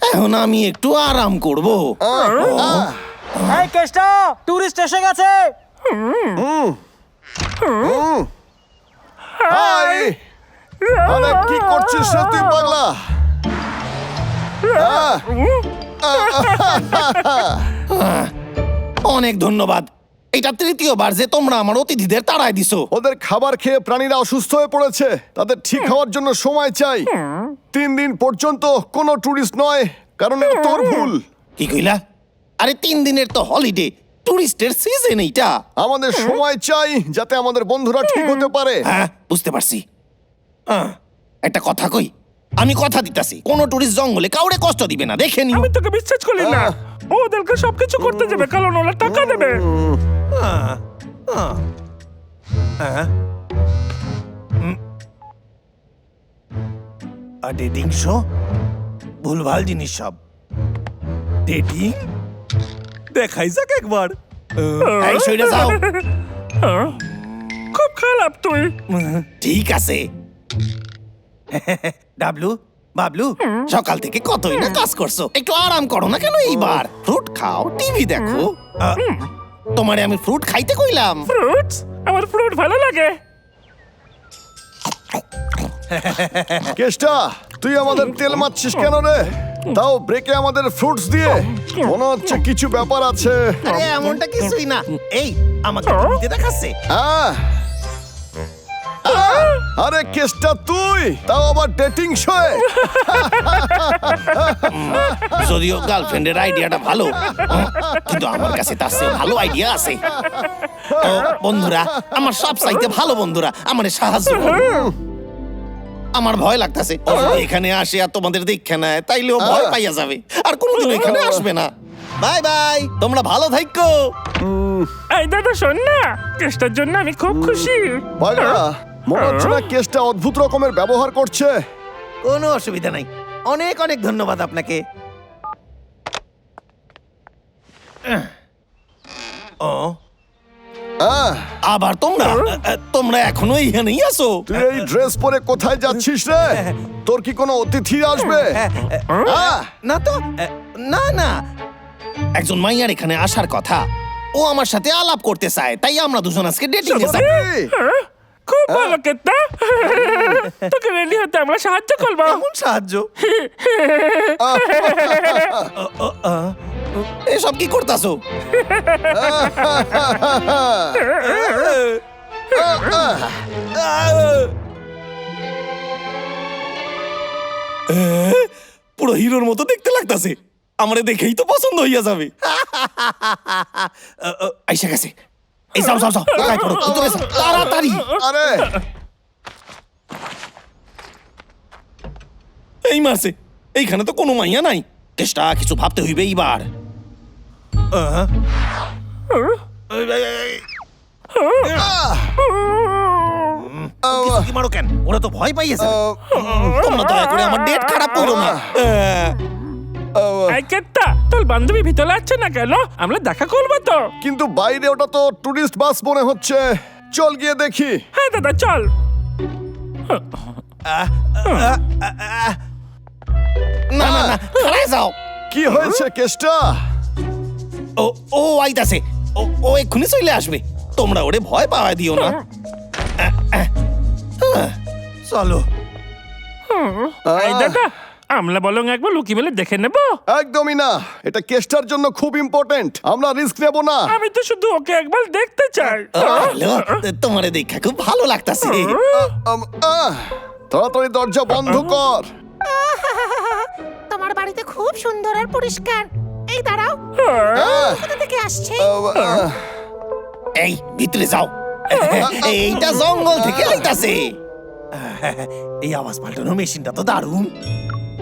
এখন আমি একটু আরাম করব। এই কেষ্টা, টুরিস্ট এসে গেছে। হাই আরে কি করছিস রে তুই পাগলা? অনেক ধন্যবাদ। এটা তৃতীয়বার যে তোমরা আমার অতিথিদের তাড়ায় দিছো। ওদের খাবার খেয়ে প্রাণীরা অসুস্থ হয়ে পড়েছে, তাদের ঠিক হওয়ার জন্য সময় চাই। 3 দিন পর্যন্ত কোনো টুরিস্ট নয়, কারণ এটা তোর ভুল। কি কইলা? আরে 3 দিনের তো হলিডে, টুরিস্টের সিজন এইটা। আমাদের সময় চাই যাতে আমাদের বন্ধুরা ঠিক হতে পারে। হ্যাঁ, বুঝতে পারছি। একটা কথা কই, আমি কথা দিতাছি কোন টুরিস্ট জঙ্গলে কাউরে কষ্ট দিবে না, দেখে নিও। আমি তোকে বিশ্বাস করি না। ওদেরকে সবকিছু করতে যাবে, কারণ ওরা টাকা দেবে। ডেটিং শো, ভুলভাল জিনিস সব। ডেটিং দেখাই যাক একবার। এই সইরা যাও। খুব খারাপ তুই। ঠিক আছে। ডাবলু, বাবলু, সকাল থেকে কতই না কাজ করছো, একটু আরাম করো না কেন? এইবার ফ্রুট খাও, টিভি দেখো। তোমারে আমি ফ্রুট খাইতে কইলাম। ফ্রুটস? আমার ফ্রুট ভালো লাগে। কেষ্টা, তুই আমাদের তেল মারছিস কেন রে? তাও ব্রেকে আমাদের ফ্রুটস দিয়ে। মনে হচ্ছে কিছু ব্যাপার আছে। আরে এমনটা কিছুই না। এই আমাকে টিভিতে দেখাচ্ছে। আরে কেষ্টা, তুই তাও আবার ডেটিং শোয়ে? যদিও গার্লফ্রেন্ডের আইডিয়াটা ভালো, কিন্তু আমার কাছে তার চেয়ে ভালো আইডিয়া আছে। তো বন্ধুরা, আমার সব চাইতে ভালো বন্ধুরা, আমারে সাহায্য করো। আমার ভয় লাগতাছে ও যদি এখানে আসে আর তোমাদের দেখে নেয়, তাইলেও ভয় পাইয়া যাবে আর কোনোদিন এখানে আসবে না। বাই বাই, তোমরা ভালো থাকো। এই দাদা শোন না, কেষ্টার জন্য আমি খুব খুশি। পাগলা, মনে হচ্ছে না কেষ্টা অদ্ভুত রকমের ব্যবহার করছে। কোনো অসুবিধা নাই, অনেক অনেক ধন্যবাদ আপনাকে। ও আবার তোমরা তোমরা এখনো এইখানেই আছো? তুই এই ড্রেস পরে কোথায় যাচ্ছিস রে? তোর কি কোনো অতিথি আসবে? না তো, না না, একজন মাইয়ার এখানে আসার কথা, ও আমার সাথে আলাপ করতে চায়, তাই আমরা দুজন আজকে ডেটিং এ যাব। খুব ভালো কেতা, তোকে রেডি হতে আমরা সাহায্য করবো। কেমন সাহায্য? এসব কি করতাছো? পুরো হিরোর মতো দেখতে লাগতাছে, আমারে দেখেই তো পছন্দ হইয়া যাবে। আইসা গেছে। এই যাও যাও যাও, গায়ে পড়ো, ভিতরে যাও, তাড়াতাড়ি। আরে এই মারছে, এইখানে তো কোনো মাইয়া নাই। চেষ্টা কিছু ভাবতে হইবে এইবার। কি মারো কেন? ওরা তো ভয় পাইয়েছে। তোমরা দয়া করে আমার ডেট খারাপ করো না। এই কেতা, তোর বান্ধবী ভিতরে আছে না কেন? আমরা দেখা করবো তো। কিন্তু বাইরে ওটা তো টুরিস্ট বাস মনে হচ্ছে। চল গিয়ে দেখি। হ্যাঁ দাদা চল। না না না, খাড়ায় যাও। কি হয়েছে কেষ্টা? ও ও আইতাছে, ও এক্ষুনি চলে আসবে। তোমরা ওরে ভয় পাওয়া দিও না। চলো। এই দাদা, আমরা বলং একবার লুকি বলে দেখে নেব। একদমই না, এটা কেষ্টার জন্য খুব ইম্পর্টেন্ট। আমরা রিস্ক নেব না। আমি তো শুধু ওকে একবার দেখতে চাই। হ্যালো, তোমারে দেখা খুব ভালো লাগতাছে। তাড়াতাড়ি দরজা বন্ধ কর। তোমার বাড়িতে খুব সুন্দর আর পরিষ্কার। এই দাঁড়াও, কোথা থেকে আসছে? এই ভিতরে যাও, এইটা জঙ্গল থেকে আইতাছে। এই আওয়াজ পাল্টানোর মেশিনটা তো দারুণ।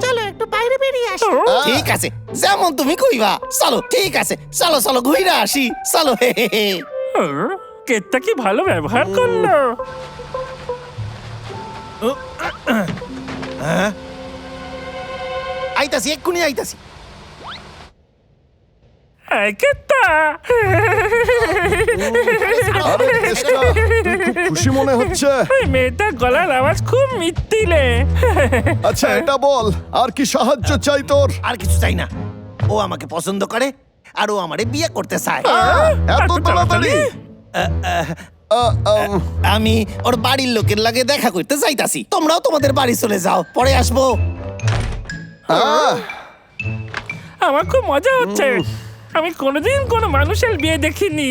চলো একটু বাইরে বেরিয়ে আসি। ঠিক আছে, যেমন তুমি কইবা। চলো, ঠিক আছে, চলো চলো ঘুরে আসি, চলো। কেতা কি ভালো ব্যবহার করলো। আইতাছি, এক্ষুনি আইতাছি। হাই কেতা আরে কেষ্টা, তুই খুব খুশি মনে হচ্ছে। ওই মেয়েটার গলার আওয়াজ খুব মিত্তিলে। আচ্ছা এটা বল, আর কি সাহায্য চাই তোর? আর কিছু চাই না, ও আমাকে পছন্দ করে আর ও আমারে বিয়ে করতে চায়। এত তাড়াতাড়ি? আমি ওর বাড়ির লোকের লাগে দেখা করতে চাইতাছি, তোমরাও তোমাদের বাড়ি চলে যাও, পরে আসবো। আমার খুব মজা হচ্ছে, আমি কোনোদিন কোনো মানুষের বিয়ে দেখিনি।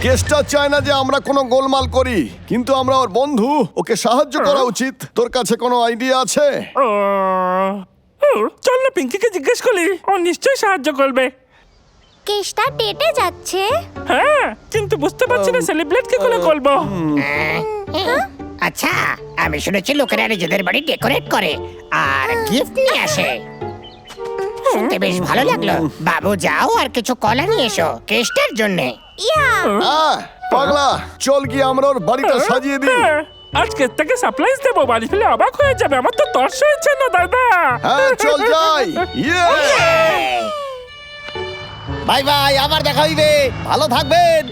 কেষ্টা চায় না যে আমরা কোনো গোলমাল করি, কিন্তু আমরা ওর বন্ধু, ওকে সাহায্য করা উচিত। তোর কাছে কোনো আইডিয়া আছে? ও, ও, চল না পিঙ্কিকে জিজ্ঞেস করি, ও নিশ্চয়ই সাহায্য করবে। কেষ্টা ডেটে যাচ্ছে। হ্যাঁ, কিন্তু বুঝতে পারছি না সেলিব্রেট কি করে করবো। আচ্ছা, আমি শুনেছি লোকেরা নিজেদের বাড়ি ডেকোরেট করে আর গিফট নিয়ে আসে। শুনতে বেশ ভালো লাগলো। বাবু যাও আর কিছু কলা নিয়ে এসো কেষ্টার জন্যে। ইয়া, পাগলা, চল গিয়ে আমরা ওর বাড়িটা সাজিয়ে দিই। হ্যাঁ, আজ কেতাকে সারপ্রাইজ দেবো, বাড়ি ফেলে অবাক হয়ে যাবে। আমার তো তর্স হয়েছে না দাদা। হ্যাঁ চল যাই। ইয়ে! বাই বাই, আবার দেখা হইবে, ভালো থাকবেন।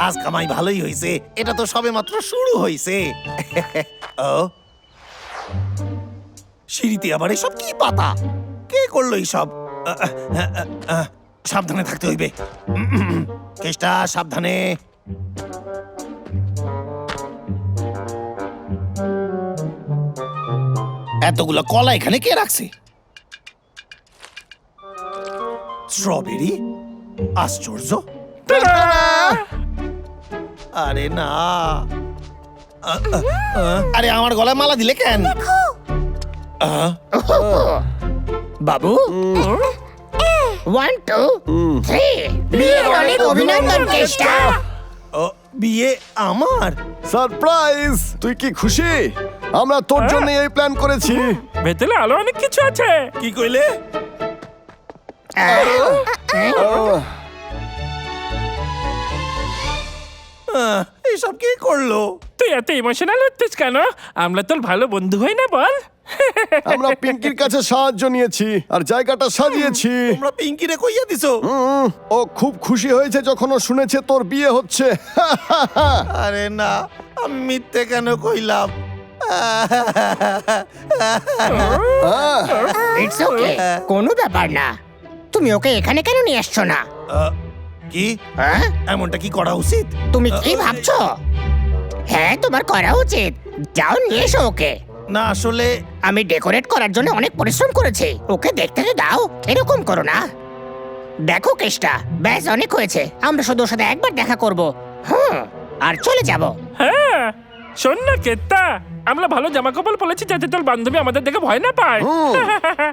আজ কামাই ভালোই হইছে, এটা তো সবে মাত্র শুরু হইছে। ও সিঁড়িতে আবার এসব কি পাতা, কে করলো এইসব? সাবধানে থাকতে হইবে। কেষ্টা সাবধানে। এতগুলো কলা এখানে কে রাখছে? স্ট্রবেরি, আশ্চর্য। আরে না, আরে আমার গলায় মালা দিলে কেন? বাবু 1 2 3 বিয়ের অনেক অভিনন্দন কেষ্টা। ও, বিয়ে আমার? সারপ্রাইজ! তুই কি খুশি? আমরা তোর জন্য এই প্ল্যান করেছি। ভেতরে আলো অনেক কিছু আছে। কি কইলে? এইসব কি করলো? তুই এত ইমোশনাল হচ্ছিস কেন? আমরা তোর ভালো বন্ধু হই না বল? আমরা পিঙ্কির কাছে সাহায্য নিয়েছি আর জায়গাটা সাজিয়েছি। তোমরা পিঙ্কিরে কইয়া দিছো? ও খুব খুশি হয়েছে যখন ও শুনেছে তোর বিয়ে হচ্ছে। আরে না, আমি মিথ্যে কেন কইলাম? ইটস ওকে, কোনো ব্যাপার না। তুমি ওকে এখানে কেন নিয়ে আসছো না? কি হ্যাঁ? এমনটা কি করা উচিত? তুমি কি ভাবছো? হ্যাঁ, তোমার করা উচিত। যাও নিয়ে এসো ওকে। না আসলে আমি ডেকোরেট করার জন্য অনেক পরিশ্রম করেছি, ওকে দেখতে তো দাও। এরকম করো না। দেখো কেষ্টা, ব্যাস অনেক হয়েছে। আমরা শুধু ওর সাথে একবার দেখা করব, আর চলে যাব। হ্যাঁ, শোন না কেতা, আমরা ভালো জামা কাপড় পরেছি যাতে তোর বান্ধবী আমাদের দেখে ভয় না পায়।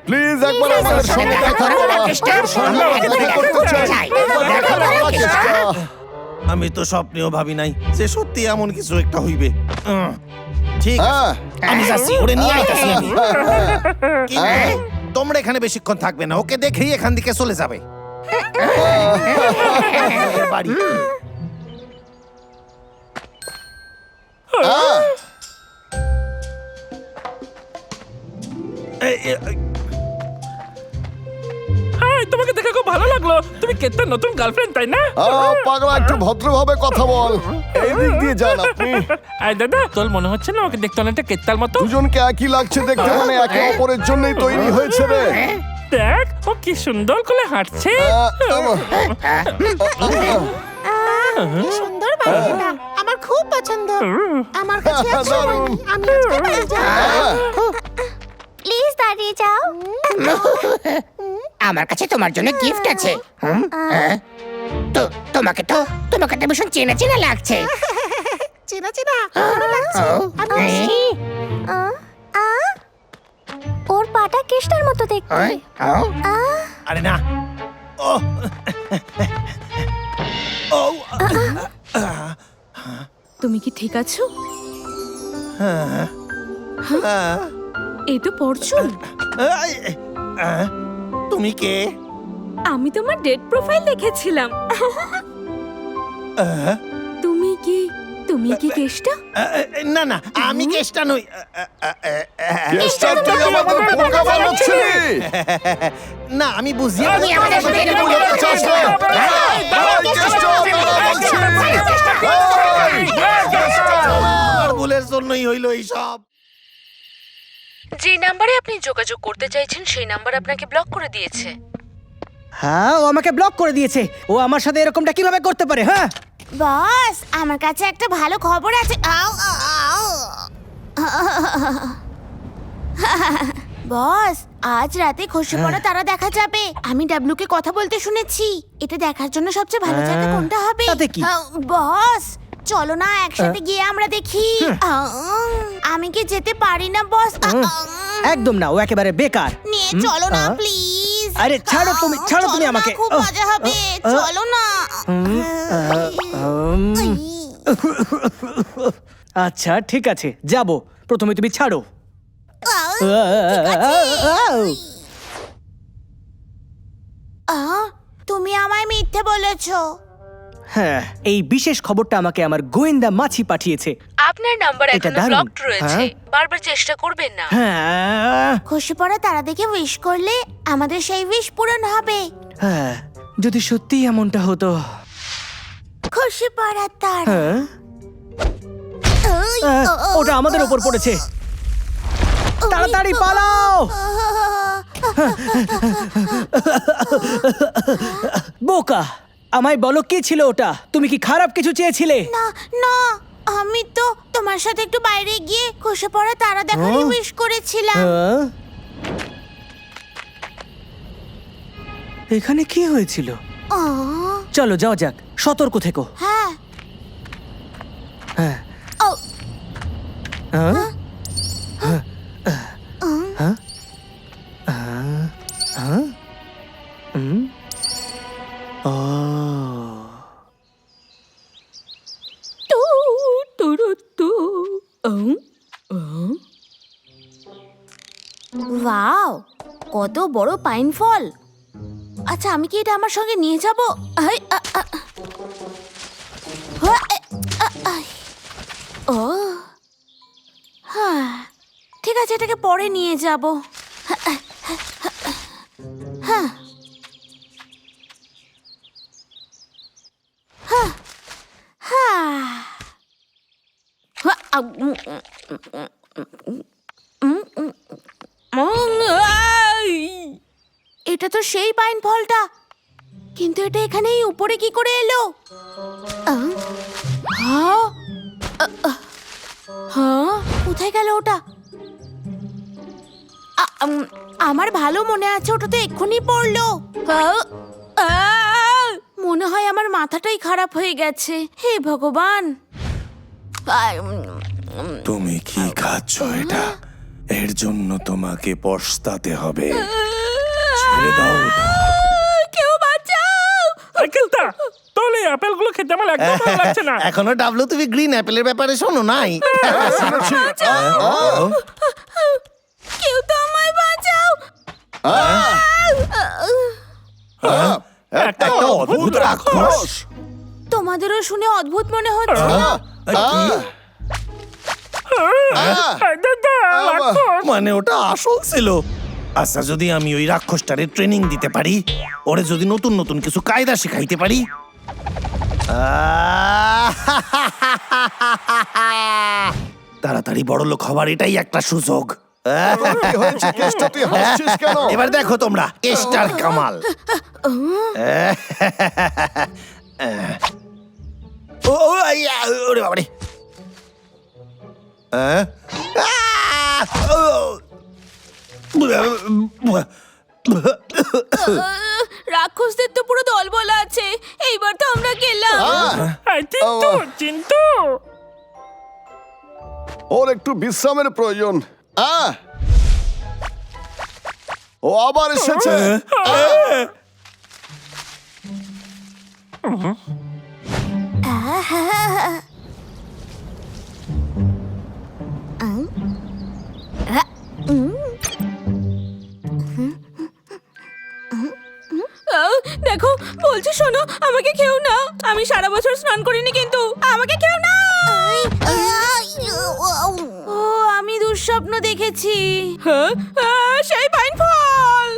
প্লিজ একবার আমাদের ওর সাথে সঙ্গে দেখা দেখা করো না, করা। কেষ্টা। তোর সঙ্গে আমরা আমাকে একবার দেখা দেখা করতে করতে চাই। চাই। দেখা দেখা করো, করো, কেষ্টা। কেষ্টা। আমি তো স্বপ্নেও ভাবি নাই যে সত্যি এমন কিছু একটা হইবে। ঠিক আছে, হ্যাঁ। আমি যাচ্ছি, ওরে নিয়ে আইতাছি আমি। কিন্তু তোমরা এখানে বেশিক্ষণ থাকবে না, ওকে দেখেই এখান থেকে চলে যাবে। বাড়ি। হাই, তোমাকে দেখে খুব ভালো লাগলো। তুমি কেতার নতুন গার্লফ্রেন্ড তাই না? পাগলা, একটু ভদ্রভাবে কথা বল। এই দিক দিয়ে যান আপনি। আই দাদা, তোর মনে হচ্ছে না ওকে দেখতে অনেকটা কেতার মতো? দুজনকে একই লাগছে দেখতে, মানে একে অপরের জন্যই তৈরি হয়েছে রে। দেখ, ও কি সুন্দর করে হাঁটছে। কি সুন্দর বাড়িটা, আমার খুব পছন্দ। আমার কাছে এক সময় নেই, আমি আজকে বাড়ি যাই। প্লিজ দাঁড়িয়ে যাও। আমার কাছে তোমার জন্য গিফট আছে। তো তোমাকে তো ভীষণ চেনা চেনা লাগছে। চেনা চেনা লাগছে। ওর পাটা কেষ্টার মতো দেখতে। আরে না, ও ও তুমি কি ঠিক আছো? এই তো পড়ছো। তুমি কে? আমি তোমার ডেট প্রোফাইল দেখেছিলাম। তুমি কি কেষ্টা? না না, আমি কেষ্টা নই। কেষ্টা, তুই আমাদের বোকা বানাচ্ছিলি। না আমি বুঝিয়ে তুমি আমাদের সাথে এরকম বলতে চাস না? এই, কেষ্ট, আমার ভুলের জন্যই হইলো এইসব। যে নাম্বারে আপনি যোগাযোগ করতে চাইছেন সেই নাম্বার আপনাকে ব্লক করে দিয়েছে। হ্যাঁ ও আমাকে ব্লক করে দিয়েছে। ও আমার সাথে এরকমটা কিভাবে করতে পারে? হ্যাঁ বস আমার কাছে একটা ভালো খবর আছে। বস আজ রাতে খসে পড়া তারা দেখা যাবে। আমি ডাবলুকে কথা বলতে শুনেছি। এটা দেখার জন্য সবচেয়ে ভালো জায়গা কোনটা হবে? তাতে কি? বস চলো না একসাথে গিয়ে আমরা দেখি। আমি কি যেতে পারি না বস? একদম না, ও একেবারে বেকার। নিয়ে চলো না প্লিজ। আরে ছাড়ো তুমি আমাকে। খুব মজা হবে, চলো না। আচ্ছা ঠিক আছে, যাব। প্রথমে তুমি ছাড়ো। তুমি আমায় মিথ্যে বলেছো। হ্যাঁ, এই বিশেষ খবরটা আমাকে আমার গোয়েন্দা মাছি পাঠিয়েছে। আপনার নাম্বার এটা এখনো দারুণ। ব্লকড রয়েছে, হ্যাঁ? বারবার চেষ্টা করবেন না। হ্যাঁ খসে পড়া তারা দেখে উইশ করলে আমাদের সেই উইশ পূরণ হবে। হ্যাঁ, যদি সত্যি এমনটা হতো। খসে পড়া তারা। হ্যাঁ ওটা আমাদের উপর পড়েছে। তাড়াতাড়ি পালাও। বোকা, আমায় বলো কি ছিল ওটা? তুমি কি খারাপ কিছু চেয়েছিলে? না না, আমি তো তোমার সাথে একটু বাইরে গিয়ে খসে পড়া তারা দেখারই উইশ করেছিলাম। হ্যাঁ? এখানে কি হয়েছিল? চলো যাও যাক, সতর্ক থেকো। হ্যাঁ। হ্যাঁ ও হ্যাঁ হ্যাঁ ও টু টুরু টু। ওয়াও, কত বড় পাইন ফল। আচ্ছা আমি কি এটা আমার সঙ্গে নিয়ে যাব? ও হ্যাঁ, ঠিক আছে, এটাকে পরে নিয়ে যাব। হ্যাঁ হ্যাঁ এটা তো সেই পাইন ফলটা, কিন্তু এটা এখানেই উপরে কি করে এলো? হ্যাঁ হ্যাঁ, কোথায় গেল ওটা? আমার ভালো মনে আছে, ওটা তো এক্ষুনি পড়লো। মনে হয় আমার মাথাটাই খারাপ হয়ে গেছে। হে ভগবান। তুমি কি খাচ্ছ এটা? এর জন্য তোমাকে পস্তাতে হবে। ছেড়ে দাও ওটা। কেউ বাঁচাও। আঙ্কেলটা তোর এই আপেলগুলো খেতে আমার একদম ভালো লাগছে না। এখনো ডাবলু তুমি গ্রিন অ্যাপেলের ব্যাপারে শোনো নাই? কেউ তো আমায় বাঁচাও। একটা অদ্ভুত রাক্ষস। তোমাদেরও শুনে অদ্ভুত মনে হচ্ছে। দাদা রাক্ষস। মানে ওটা আসল ছিল। আচ্ছা যদি আমি ওই রাক্ষসটারে ট্রেনিং দিতে পারি, ওরে যদি নতুন নতুন কিছু কায়দা শিখাইতে পারি। তাড়াতাড়ি বড় লোক হবার এটাই একটা সুযোগ। কি হয়েছে কেষ্ট, তুই হাসছিস কেন? এবার দেখো তোমরা কেষ্টার কামাল। ও ওরে বাবারে। রাক্ষসদের তো পুরো দল বলা আছে। এইবার তো আমরা গেলাম। চিন্তু চিন্তু ওর একটু বিশ্রামের প্রয়োজন। ও আবার এসেছে। দেখো বলছি, শোনো, আমাকে খেও না। আমি সারা বছর স্নান করিনি, কিন্তু আমাকে খেও না। ও আমি দুঃস্বপ্ন দেখেছি। সেই পাইন ফল।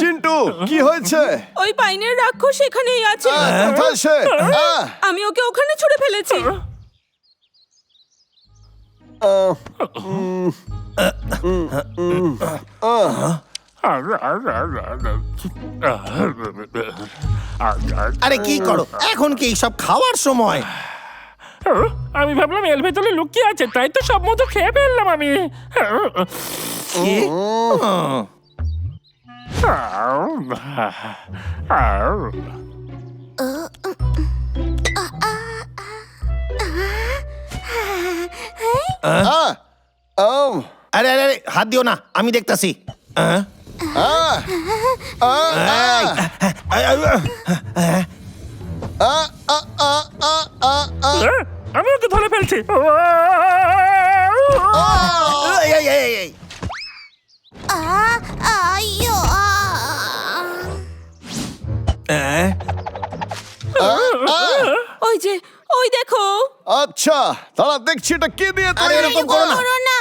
চিন্টু কি হয়েছে? ওই পাইনের রাক্ষস এখানেই আছে। কোথায় সে? আমি ওকে ওখানে ছুড়ে ফেলেছি। আরে কি করো এখন কি সব খাওয়ার সময়? আমি ভাবলাম এর ভেতরে লুকিয়ে আছে, তাই তো সব মতো খেয়ে ফেললাম আমি। কি? আরে আরে আরে, হাত দিও না, আমি দেখতাছি। আমি ওকে ধরে ফেলছি। আইয়ো ওই যে, ওই দেখো। আচ্ছা তারা দেখছি এটা কি দিয়ে আরে তৈরি। এরকম করো না। করো না।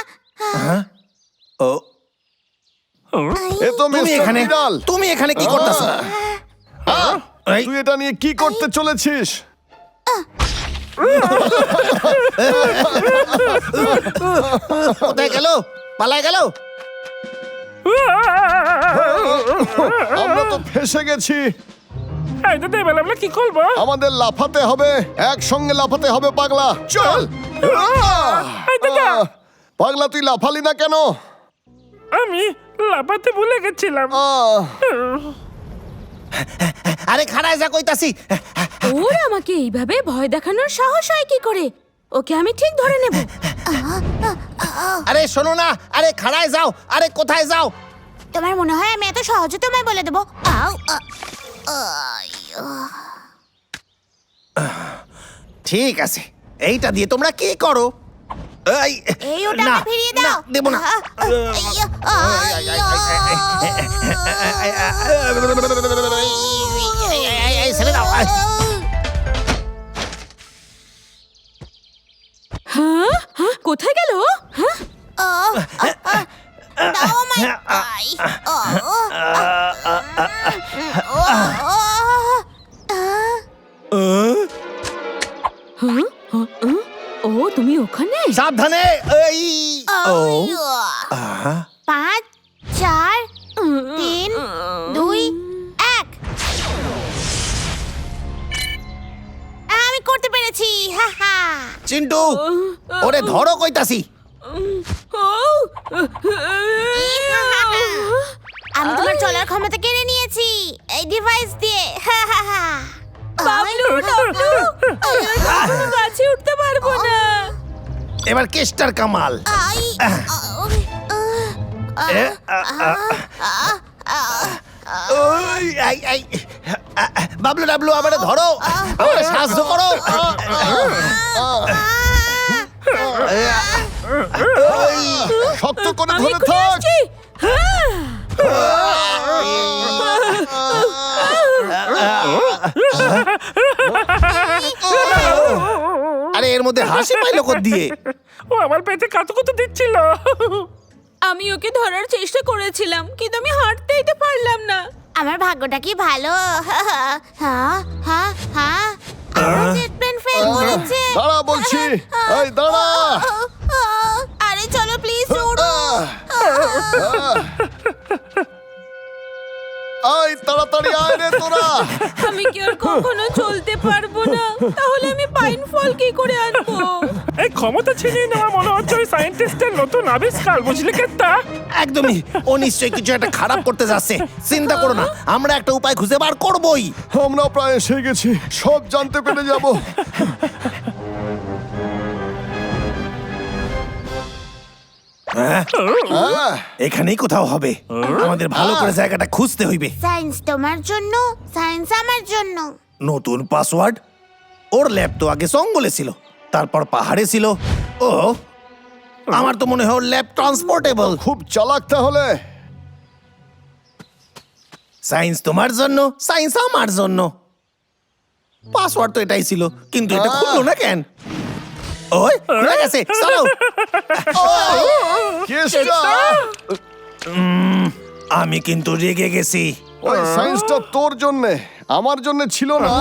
ও এ তো তুমি মিস্টার এখানে বিড়াল। তুমি এখানে কি করতেছ? এই, তুই এটা নিয়ে কি করতে চলেছিস? কোথায় গেল? পালায় গেল? আমরা তো ফেসে গেছি। এই তো এবার আমরা কি করবো? আমাদের লাফাতে হবে, একসঙ্গে লাফাতে হবে পাগলা। চল। এই দাদা, পাগলা তুই লাফালি না কেন? আমি লাফাতে ভুলে গেছিলাম। আরে খাড়ায় যা কইতাছি। ওর আমাকে এইভাবে ভয় দেখানোর সাহস হয় কি করে? ওকে আমি ঠিক ধরে নেব। আরে শোনো না, আরে খাড়ায় যাও। আরে কোথায় যাও? তোমার মনে হয় আমি এত সহজে তোমায় বলে দেবো? আউ, আইয়ো। ঠিক আছে, এইটা দিয়ে তোমরা কি করো? এই ওটা না, আমায় ফিরিয়ে দাও। না, দেবো না। আইয়ো, আইয়ো। এই, ছেড়ে দাও। হ্যাঁ হ্যাঁ, কোথায় গেল? হ্যাঁ, দাও আমায়। আই, ও তুমি ওখানে? সাবধানে। এই ও আহা, 5 4 3 2 1। আমি করতে পেরেছি। হা হা। চিন্টু ওরে ধরো কইতাছি। আমি তোমার চলার ক্ষমতা কেড়ে নিয়েছি এই ডিভাইস দিয়ে। হা হা হা। বাবলু, ডাবলু, আমি আর কখনো গাছে উঠতে পারবো না। এবার কেষ্টার কামাল। আই, এ, ওই, আই, আই। বাবলু ডাবলু আমারে ধরো, আমারে সাহায্য করো। ওই, শক্ত করে আমি ধরে এক্ষুনি থাক। আসছি। হ্যাঁ। আরে এর মধ্যে হাসি পাইলো কোথ দিয়ে? ও আমার পেটে কাতুকুতু দিচ্ছিল। আমি ওকে ধরার চেষ্টা করেছিলাম, কিন্তু আমি হাঁটতেই তো পারলাম না। আমার ভাগ্যটা কি ভালো। হ্যাঁ হ্যাঁ হ্যাঁ। আমার জেট প্লেন ফেল করেছে। দাঁড়া বলছি। এই দাঁড়া। আরে চলো প্লিজ উড়ো। আয় তাড়াতাড়ি আয় রে তোরা। আমি কি আর কখনো চলতে পারবো না? তাহলে আমি পাইন ফল কি করে আনবো? এই ক্ষমতা ছিনিয়ে নেওয়া মনে হচ্ছে ওই সায়েন্টিস্টের নতুন আবিষ্কার, বুঝলি কেতা? একদমই, ও নিশ্চয়ই কিছু একটা খারাপ করতে যাচ্ছে। চিন্তা করো না, আমরা একটা উপায় খুঁজে বার করবই। আমরা প্রায় এসে গেছি, সব জানতে পেরে যাব। এখানেই কোথাও হবে। আমাদের ভালো করে জায়গাটা খুঁজতে হইবে। সায়েন্স তোমার জন্য, সায়েন্স আমার জন্য। নতুন পাসওয়ার্ড। ওর ল্যাব তো আগে জঙ্গলে ছিল, তারপর পাহাড়ে ছিল। ও আমার তো মনে হয় ওর ল্যাব ট্রান্সপোর্টেবল। খুব চালাক তাহলে। সায়েন্স তোমার জন্য, সায়েন্স আমার জন্য। পাসওয়ার্ড তো এটাই ছিল, কিন্তু এটা খুললো না কেন? ওই খুলে গেছে, চলো। কেসটা আমি কিন্তু রেগে গেছি। ওই সায়েন্সটা তোর জন্যে, আমার জন্য ছিল না।